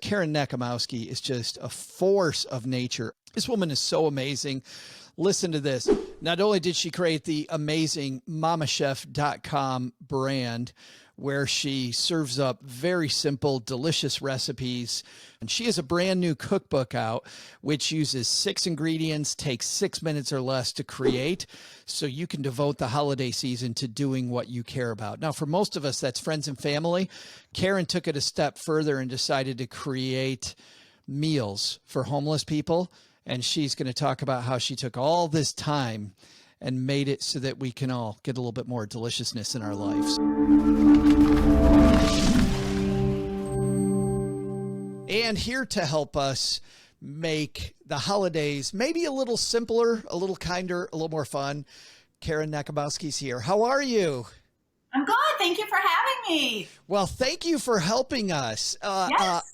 Karen Nochimowski is just a force of nature. This woman is so amazing. Listen to this. Not only did she create the amazing mamachef.com brand, where she serves up very simple, delicious recipes, and she has a brand new cookbook out, which uses 6 ingredients, takes 6 minutes or less to create, so you can devote the holiday season to doing what you care about. Now, for most of us, that's friends and family. Karen took it a step further and decided to create meals for homeless people. And she's going to talk about how she took all this time and made it so that we can all get a little bit more deliciousness in our lives. And here to help us make the holidays maybe a little simpler, a little kinder, a little more fun, Karen Nochimowski's here. How are you? I'm good. Thank you for having me. Well, thank you for helping us. Yes.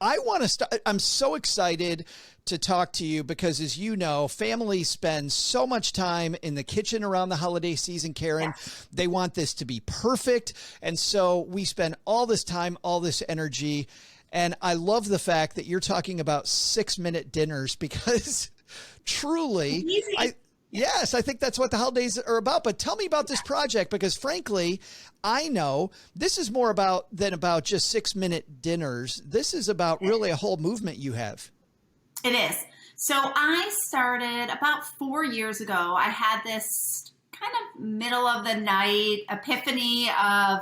I want to start. I'm so excited to talk to you because, as you know, families spend so much time in the kitchen around the holiday season, Karen. Yes. They want this to be perfect. And so we spend all this time, all this energy. And I love the fact that you're talking about 6-minute dinners because truly, yes, I think that's what the holidays are about. But tell me about this project, because frankly, I know this is more than about just 6-minute dinners. This is about really a whole movement you have. It is. So I started about 4 years ago. I had this kind of middle of the night epiphany of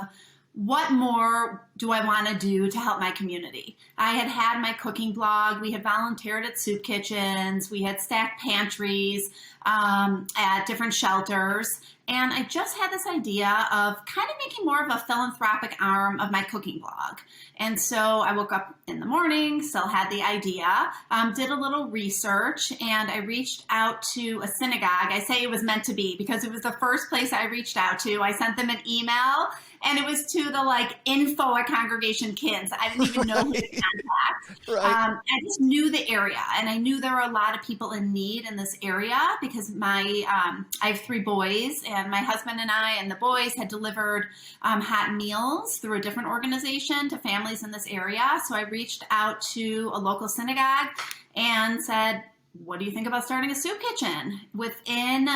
what more do I want to do to help my community? I had my cooking blog. We had volunteered at soup kitchens. We had stacked pantries at different shelters. And I just had this idea of kind of making more of a philanthropic arm of my cooking blog. And so I woke up in the morning, still had the idea, did a little research, and I reached out to a synagogue. I say it was meant to be because it was the first place I reached out to. I sent them an email, and it was to the info at Congregation Kids. I didn't even know who to contact. Right. I just knew the area, and I knew there were a lot of people in need in this area because I have 3 boys, and my husband and I and the boys had delivered hot meals through a different organization to families in this area. So I reached out to a local synagogue and said, what do you think about starting a soup kitchen? Within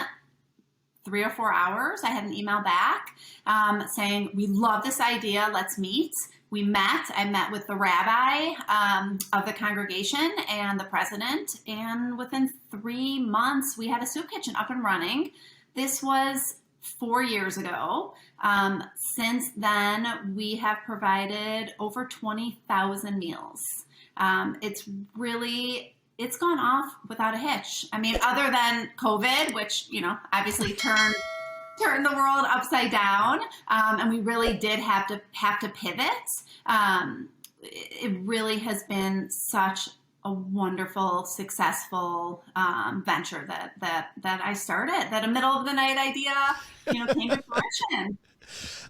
3 or 4 hours, I had an email back saying, we love this idea, let's meet. We met. I met with the rabbi of the congregation and the president, and within 3 months, we had a soup kitchen up and running. This was 4 years ago. Since then, we have provided over 20,000 meals. It's gone off without a hitch. I mean, other than COVID, which, obviously turned the world upside down. And we really did have to pivot. It really has been such a wonderful, successful venture that I started, that a middle of the night idea, came to fruition.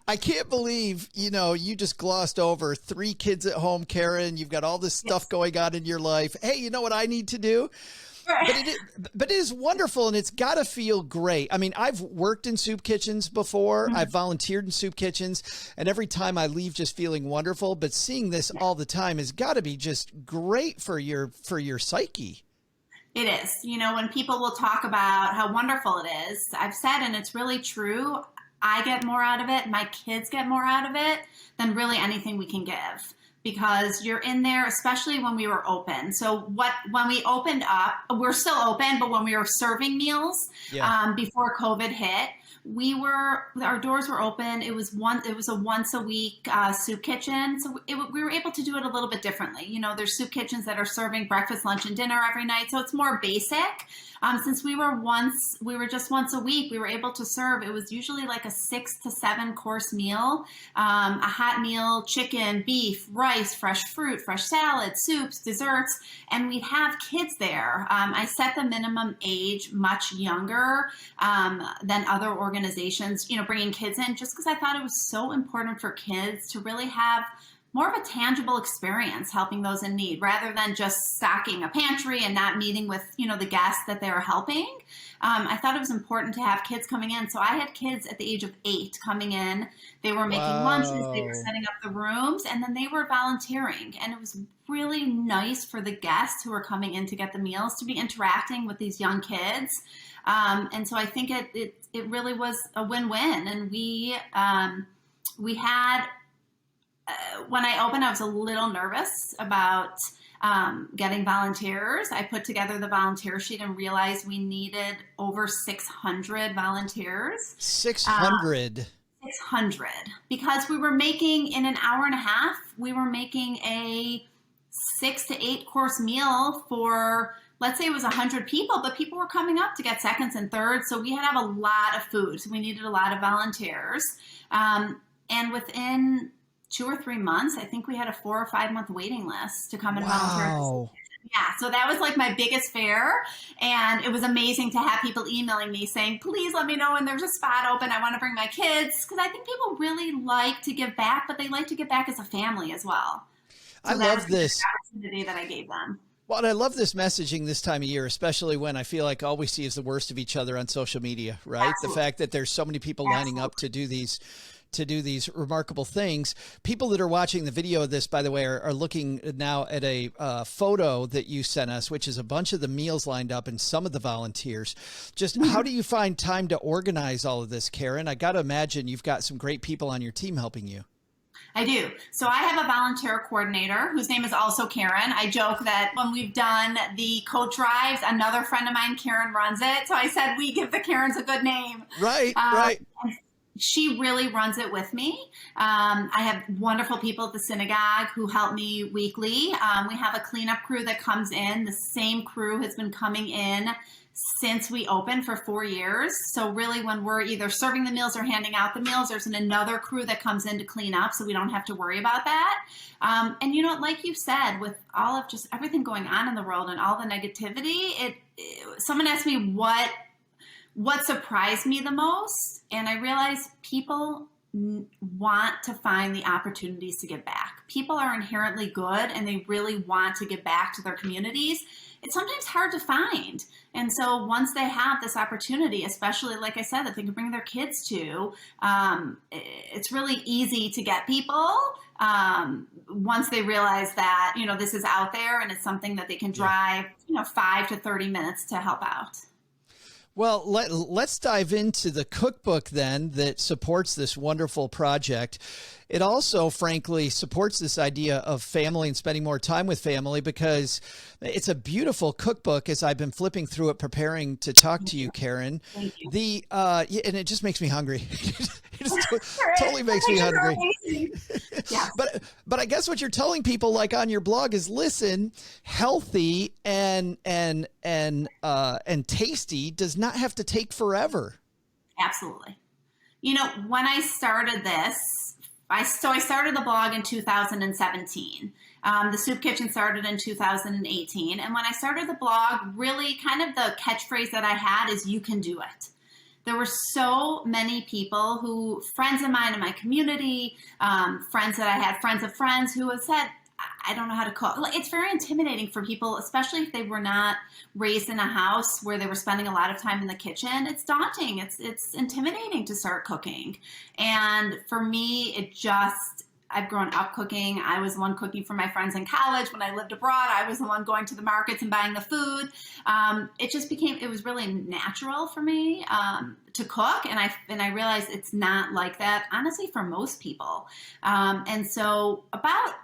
I can't believe, you just glossed over 3 kids at home, Karen. You've got all this stuff going on in your life. Hey, you know what I need to do? But it is wonderful, and it's got to feel great. I mean, I've worked in soup kitchens before. I've volunteered in soup kitchens, and every time I leave just feeling wonderful. But seeing this all the time has got to be just great for your psyche. It is. When people will talk about how wonderful it is, I've said, and it's really true, I get more out of it, my kids get more out of it than really anything we can give. Because you're in there, especially when we were open. So when we opened up, we're still open, but when we were serving meals before COVID hit, our doors were open. It was a once a week soup kitchen. So we were able to do it a little bit differently. There's soup kitchens that are serving breakfast, lunch, and dinner every night. So it's more basic. Since we were just once a week, we were able to serve. It was usually like a 6 to 7 course meal, a hot meal, chicken, beef, rice, fresh fruit, fresh salad, soups, desserts, and we'd have kids there. I set the minimum age much younger than other organizations, bringing kids in, just because I thought it was so important for kids to really have more of a tangible experience helping those in need rather than just stocking a pantry and not meeting with, the guests that they were helping. I thought it was important to have kids coming in. So I had kids at the age of 8 coming in. They were making lunches, they were setting up the rooms, and then they were volunteering. And it was really nice for the guests who were coming in to get the meals to be interacting with these young kids. And so I think it really was a win-win. And we had, when I opened, I was a little nervous about getting volunteers. I put together the volunteer sheet and realized we needed over 600 volunteers. 600? 600. Because we were making, in an hour and a half, we were making a 6 to 8 course meal for, let's say it was 100 people, but people were coming up to get seconds and thirds. So we had to have a lot of food. So we needed a lot of volunteers. And within 2 or 3 months, I think we had a 4 or 5 month waiting list to come and volunteer. Yeah, so that was like my biggest fear. And it was amazing to have people emailing me saying, please let me know when there's a spot open. I want to bring my kids. Because I think people really like to give back, but they like to give back as a family as well. So I love this opportunity that I gave them. Well, and I love this messaging this time of year, especially when I feel like all we see is the worst of each other on social media, right? Absolutely. The fact that there's so many people lining up to do these remarkable things. People that are watching the video of this, by the way, are looking now at a photo that you sent us, which is a bunch of the meals lined up and some of the volunteers. Just how do you find time to organize all of this, Karen? I got to imagine you've got some great people on your team helping you. I do. So I have a volunteer coordinator whose name is also Karen. I joke that when we've done the coat drives, another friend of mine, Karen, runs it. So I said, we give the Karens a good name. Right, right. She really runs it with me. I have wonderful people at the synagogue who help me weekly. We have a cleanup crew that comes in. The same crew has been coming in since we opened for 4 years. So really when we're either serving the meals or handing out the meals, there's another crew that comes in to clean up so we don't have to worry about that. And like you said, with all of just everything going on in the world and all the negativity, someone asked me what surprised me the most, and I realized people want to find the opportunities to give back. People are inherently good and they really want to give back to their communities. It's sometimes hard to find. And so once they have this opportunity, especially like I said, that they can bring their kids to, it's really easy to get people once they realize that, this is out there and it's something that they can drive, 5 to 30 minutes to help out. Well, let's dive into the cookbook then that supports this wonderful project. It also, frankly, supports this idea of family and spending more time with family because it's a beautiful cookbook as I've been flipping through it, preparing to talk to you, Karen. Thank you. And it just makes me hungry. It just totally makes me hungry. Yeah. But I guess what you're telling people, like on your blog, is listen, healthy and tasty does not have to take forever. Absolutely. When I started this, I started the blog in 2017. The Soup Kitchen started in 2018. And when I started the blog, really kind of the catchphrase that I had is, you can do it. There were so many people who, friends of mine in my community, friends that I had, friends of friends who have said, I don't know how to cook. It's very intimidating for people, especially if they were not raised in a house where they were spending a lot of time in the kitchen. It's daunting. It's intimidating to start cooking. And for me, I've grown up cooking. I was the one cooking for my friends in college. When I lived abroad, I was the one going to the markets and buying the food. It was really natural for me to cook. And I realized it's not like that, honestly, for most people. And so about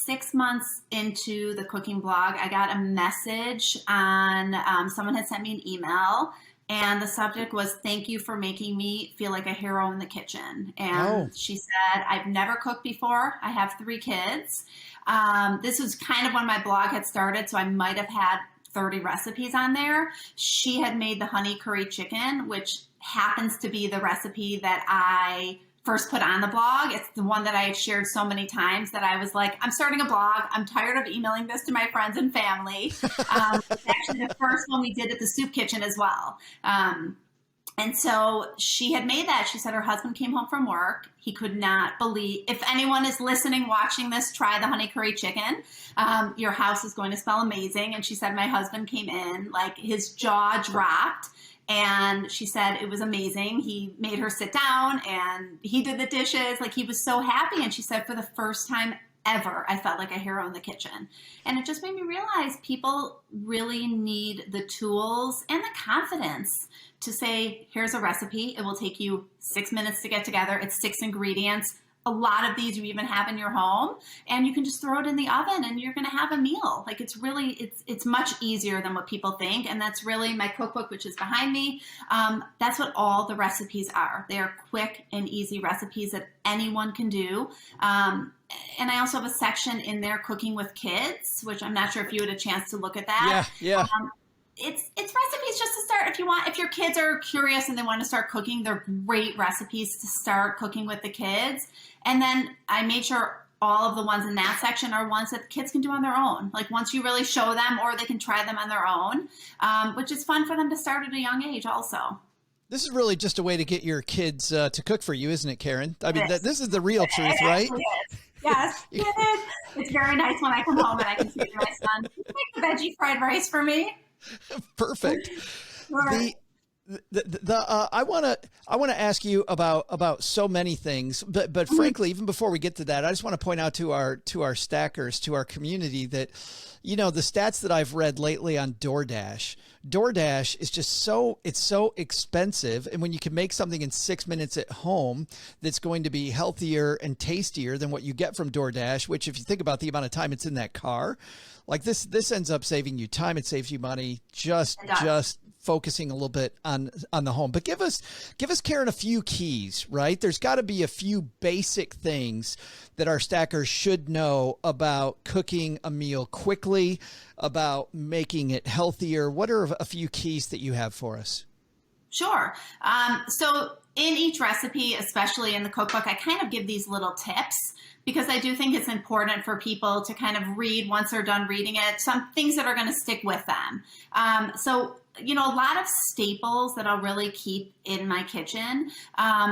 6 months into the cooking blog, I got a message on, someone had sent me an email, and the subject was, thank you for making me feel like a hero in the kitchen. And She said, I've never cooked before. I have 3 kids. This was kind of when my blog had started, so I might have had 30 recipes on there. She had made the honey curry chicken, which happens to be the recipe that I first put on the blog. It's the one that I had shared so many times that I was like, I'm starting a blog. I'm tired of emailing this to my friends and family. It's actually the first one we did at the Soup Kitchen as well. And so she had made that. She said her husband came home from work. He could not believe, if anyone is listening, watching this, try the honey curry chicken. Your house is going to smell amazing. And she said, my husband came in, like his jaw dropped. And she said it was amazing. He made her sit down and he did the dishes. Like he was so happy. And she said, for the first time ever, I felt like a hero in the kitchen. And it just made me realize people really need the tools and the confidence to say, here's a recipe. It will take you 6 minutes to get together. It's 6 ingredients. A lot of these you even have in your home, and you can just throw it in the oven and you're going to have a meal. Like it's really, it's much easier than what people think. And that's really my cookbook, which is behind me. That's what all the recipes are. They are quick and easy recipes that anyone can do. And I also have a section in there, cooking with kids, which I'm not sure if you had a chance to look at that. Yeah. It's recipes just to start. If your kids are curious and they want to start cooking, they're great recipes to start cooking with the kids. And then I made sure all of the ones in that section are ones that the kids can do on their own. Like once you really show them, or they can try them on their own, which is fun for them to start at a young age also. This is really just a way to get your kids to cook for you, isn't it, Karen? I mean, this is the real truth, right? Yes, it is. It's very nice when I come home and I can say to my son, "Can you make the veggie fried rice for me?" Perfect. Right. I want to ask you about so many things, but frankly, even before we get to that, I just want to point out to our stackers, to our community, that the stats that I've read lately on DoorDash is just so expensive. And when you can make something in 6 minutes at home that's going to be healthier and tastier than what you get from DoorDash, which if you think about the amount of time it's in that car, like this ends up saving you time. It saves you money, just focusing a little bit on the home. But give us, Karen, a few keys, right? There's got to be a few basic things that our stackers should know about cooking a meal quickly, about making it healthier. What are a few keys that you have for us? Sure. So in each recipe, especially in the cookbook, I kind of give these little tips because I do think it's important for people to kind of read once they're done reading it, some things that are going to stick with them. So a lot of staples that I'll really keep in my kitchen.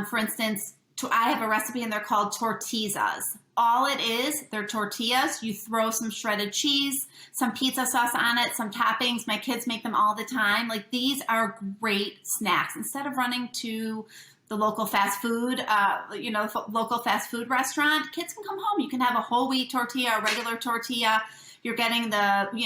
For instance, I have a recipe and they're called tortillas. All it is, they're tortillas. You throw some shredded cheese, some pizza sauce on it, some toppings. My kids make them all the time. Like these are great snacks. Instead of running to the local fast food, local fast food restaurant, kids can come home. You can have a whole wheat tortilla, a regular tortilla. You're getting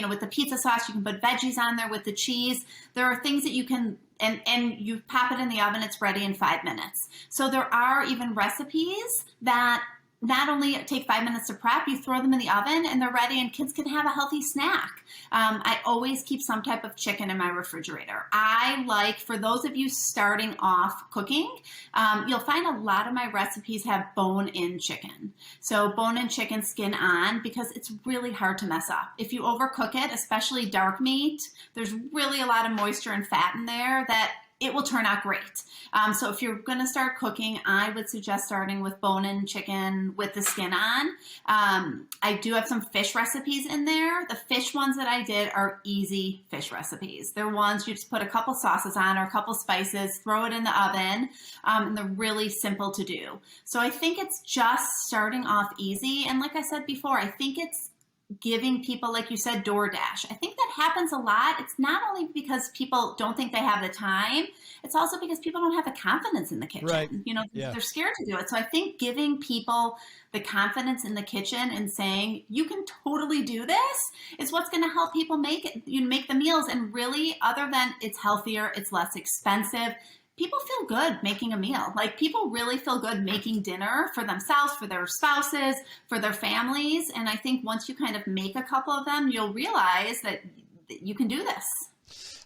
with the pizza sauce, you can put veggies on there with the cheese. There are things that you can, and you pop it in the oven, it's ready in 5 minutes. So there are even recipes that not only take 5 minutes to prep, you throw them in the oven and they're ready and kids can have a healthy snack. I always keep some type of chicken in my refrigerator. For those of you starting off cooking, you'll find a lot of my recipes have bone-in chicken. So bone-in chicken, skin on, because it's really hard to mess up. If you overcook it, especially dark meat, there's really a lot of moisture and fat in there that it will turn out great. So if you're going to start cooking, I would suggest starting with bone-in chicken with the skin on. I do have some fish recipes in there. The fish ones that I did are easy fish recipes. They're ones you just put a couple sauces on or a couple spices, throw it in the oven, and they're really simple to do. So I think it's just starting off easy. And like I said before, I think it's giving people, like you said, DoorDash. I think that happens a lot. It's not only because people don't think they have the time, it's also because people don't have the confidence in the kitchen. Right. They're scared to do it. So I think giving people the confidence in the kitchen and saying, you can totally do this is what's going to help people make the meals. And really, other than it's healthier, it's less expensive, people feel good making a meal. Like people really feel good making dinner for themselves, for their spouses, for their families. And I think once you kind of make a couple of them, you'll realize that you can do this.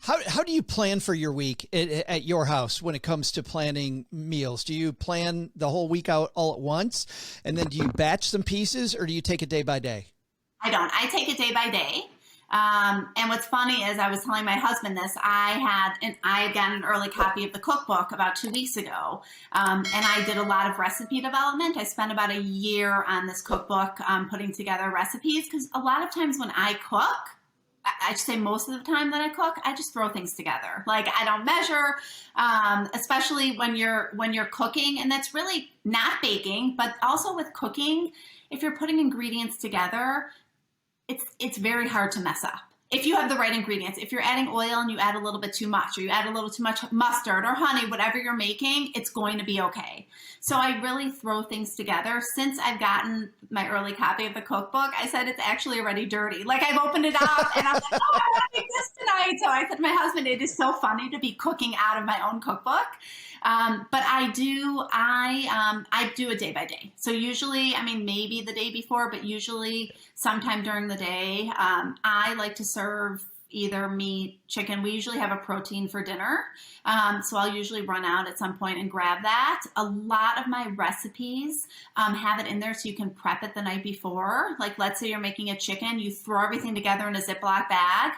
How do you plan for your week at your house when it comes to planning meals? Do you plan the whole week out all at once? And then do you batch some pieces or do you take it day by day? I don't. I take it day by day. And what's funny is I was telling my husband this, I had gotten an early copy of the cookbook about 2 weeks ago. And I did a lot of recipe development. I spent about a year on this cookbook, putting together recipes, because a lot of times when I cook, I should say most of the time that I cook, I just throw things together. Like I don't measure, especially when you're cooking, and that's really not baking, but also with cooking, if you're putting ingredients together, it's very hard to mess up. If you have the right ingredients, if you're adding oil and you add a little bit too much, or you add a little too much mustard or honey, whatever you're making, it's going to be okay. So I really throw things together. Since I've gotten my early copy of the cookbook, I said it's actually already dirty. Like I've opened it up and I'm like, oh, I want to make this tonight. So I said to my husband, it is so funny to be cooking out of my own cookbook. But I do a day by day. So usually, I mean, maybe the day before, but usually sometime during the day, I like to serve either meat, chicken. We usually have a protein for dinner. So I'll usually run out at some point and grab that. A lot of my recipes have it in there so you can prep it the night before. Like let's say you're making a chicken, you throw everything together in a Ziploc bag.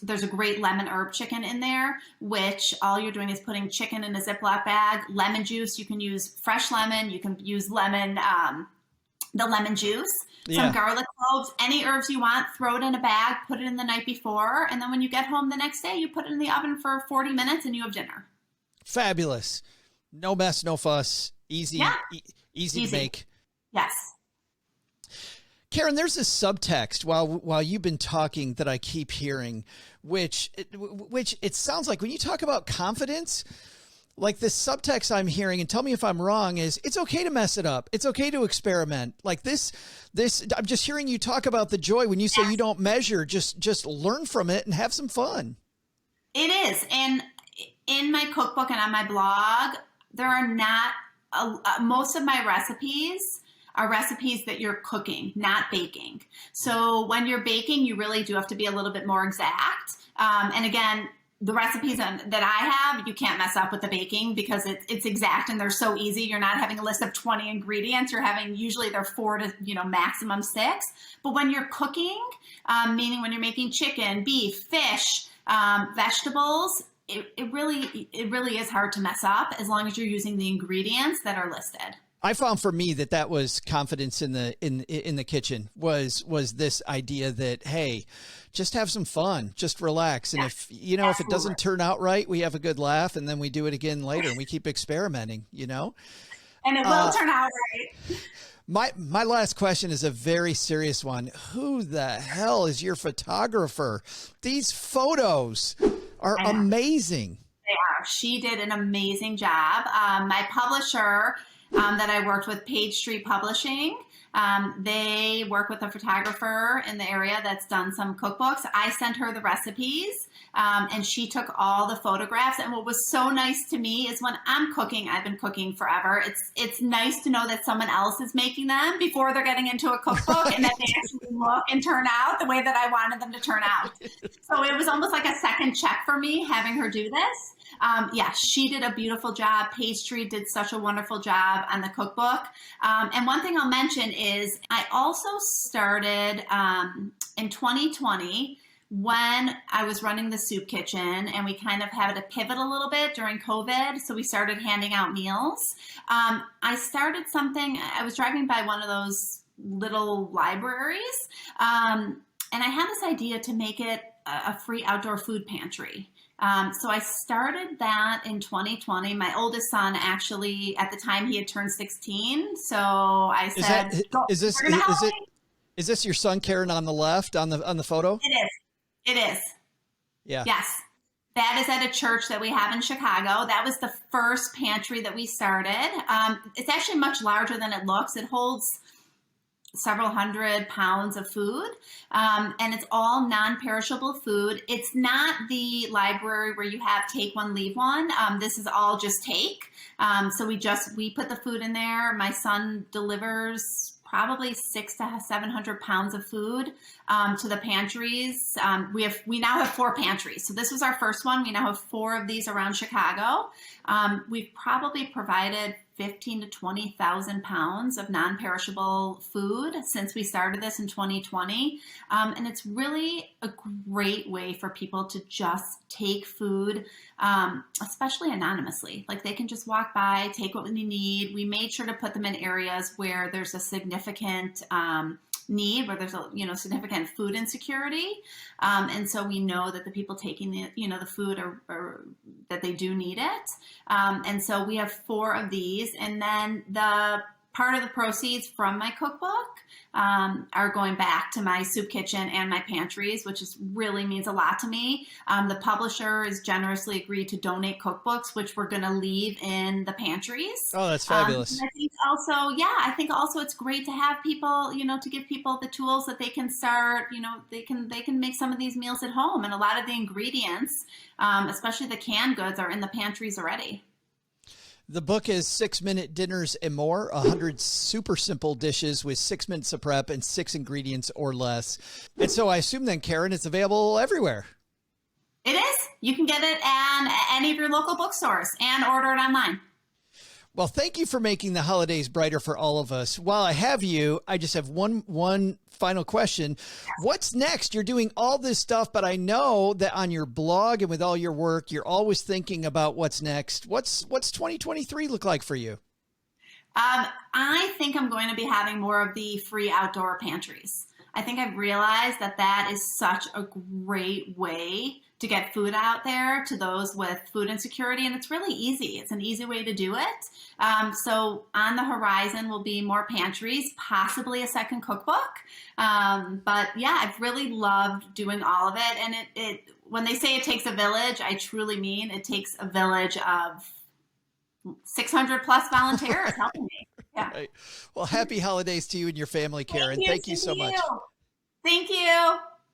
There's a great lemon herb chicken in there, which all you're doing is putting chicken in a Ziploc bag, lemon juice. You can use fresh lemon. You can use lemon, the lemon juice. Some garlic cloves, any herbs you want, throw it in a bag, put it in the night before, and then when you get home the next day, you put it in the oven for 40 minutes and you have dinner. Fabulous. No mess, no fuss. Easy, easy to make. Yes. Karen, there's a subtext while you've been talking that I keep hearing, which it sounds like when you talk about confidence, like this subtext I'm hearing, and tell me if I'm wrong, is it's okay to mess it up. It's okay to experiment. Like this, I'm just hearing you talk about the joy when you say you don't measure, just learn from it and have some fun. It is. And in my cookbook and on my blog, there are not, most of my recipes are recipes that you're cooking, not baking. So when you're baking, you really do have to be a little bit more exact. And again, the recipes that I have, you can't mess up with the baking because it's exact and they're so easy. You're not having a list of 20 ingredients. You're having usually they're 4 to maximum 6. But when you're cooking, meaning when you're making chicken, beef, fish, vegetables, it really is hard to mess up as long as you're using the ingredients that are listed. I found for me that was confidence in the kitchen was this idea that, hey, just have some fun, just relax. And if it doesn't turn out right, we have a good laugh and then we do it again later and we keep experimenting, And it will turn out right. My last question is a very serious one. Who the hell is your photographer? These photos are amazing. They are. She did an amazing job. My publisher that I worked with, Page Street Publishing. They work with a photographer in the area that's done some cookbooks. I sent her the recipes and she took all the photographs. And what was so nice to me is when I'm cooking, I've been cooking forever. It's nice to know that someone else is making them before they're getting into a cookbook and that they actually look and turn out the way that I wanted them to turn out. So it was almost like a second check for me having her do this. She did a beautiful job. Pastry did such a wonderful job on the cookbook. And one thing I'll mention is I also started in 2020 when I was running the soup kitchen and we kind of had to pivot a little bit during COVID. So we started handing out meals. I started something, I was driving by one of those little libraries and I had this idea to make it a free outdoor food pantry. So I started that in 2020. My oldest son actually, at the time he had turned 16. So I said, is this your son, Karen, on the left on the photo? It is. Yeah. Yes. That is at a church that we have in Chicago. That was the first pantry that we started. It's actually much larger than it looks. It holds several hundred pounds of food, and it's all non-perishable food. It's not the library where you have take one, leave one. This is all just take. So we put the food in there. My son delivers probably 600 to 700 pounds of food to the pantries. We now have 4 pantries. So this was our first one. We now have 4 of these around Chicago. We've probably provided 15 to 20,000 pounds of non-perishable food since we started this in 2020. And it's really a great way for people to just take food, especially anonymously. Like they can just walk by, take what they need. We made sure to put them in areas where there's a significant need, where there's a, significant food insecurity. And so we know that the people taking the food are that they do need it. And so we have 4 of these. And then the part of the proceeds from my cookbook are going back to my soup kitchen and my pantries, which really means a lot to me. The publisher has generously agreed to donate cookbooks, which we're going to leave in the pantries. Oh, that's fabulous. I think also it's great to have people, to give people the tools that they can start, they can make some of these meals at home. And a lot of the ingredients, especially the canned goods, are in the pantries already. The book is 6-Minute Dinners and More, 100 super simple dishes with 6 minutes of prep and 6 ingredients or less. And so I assume then, Karen, it's available everywhere. It is. You can get it at any of your local bookstores and order it online. Well, thank you for making the holidays brighter for all of us. While I have you, I just have one final question. Yes. What's next? You're doing all this stuff, but I know that on your blog and with all your work, you're always thinking about what's next. What's 2023 look like for you? I think I'm going to be having more of the free outdoor pantries. I think I've realized that is such a great way to get food out there to those with food insecurity. And it's really easy. It's an easy way to do it. So on the horizon will be more pantries, possibly a second cookbook. But yeah, I've really loved doing all of it. And it when they say it takes a village, I truly mean it takes a village of 600 plus volunteers helping me. Yeah. Right. Well, happy holidays to you and your family, Karen. Thank you so much. Thank you.